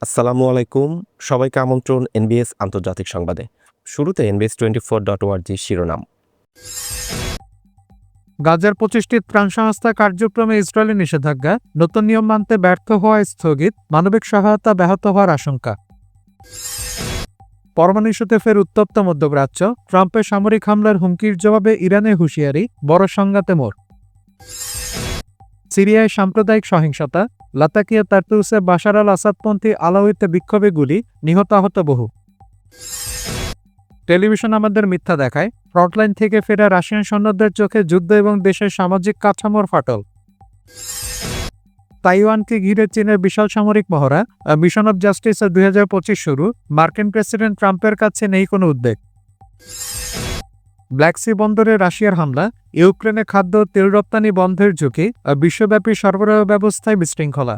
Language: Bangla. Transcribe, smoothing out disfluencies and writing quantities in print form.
আসসালামু আলাইকুম। সবাইকে আমন্ত্রণ এনবিএস আন্তর্জাতিক সংবাদে। শুরুতে NBS24.org শিরোনাম। গাজার 25টি ত্রাণ সংস্থা কার্যক্রমে ইসরায়েলি নিষেধাজ্ঞা, নতুন নিয়ম মানতে ব্যর্থ হওয়ায় স্থগিত, মানবিক সহায়তা ব্যাহত হওয়ার আশঙ্কা। পরমাণু ইস্যুতে ফের উত্তপ্ত মধ্যপ্রাচ্য, ট্রাম্পের সামরিক হামলার হুমকির জবাবে ইরানের হুঁশিয়ারি, বড় সংঘাতে মোড়। সিরিয়ায় সাম্প্রদায়িক সহিংসতা, লাতাকিয়া তার্তুসে বাশার আল আসাদপন্থী আলাউইতে বিক্ষোভে গুলি, নিহত আহত বহু। টেলিভিশন আমাদের মিথ্যা দেখায়, ফ্রন্টলাইন থেকে ফেরা রাশিয়ান সৈন্যদের চোখে যুদ্ধ এবং দেশের সামাজিক কাঠামোর ফাটল। তাইওয়ানকে ঘিরে চীনের বিশাল সামরিক মহড়া, মিশন অব জাস্টিস 2025 শুরু, মার্কিন প্রেসিডেন্ট ট্রাম্পের কাছে নেই কোনো উদ্বেগ। ব্ল্যাক সি বন্দরে রাশিয়ার হামলা, ইউক্রেনে খাদ্য তেল রপ্তানি বন্ধের ঝুঁকি, বিশ্বব্যাপী সরবরাহ ব্যবস্থায় বিশৃঙ্খলা।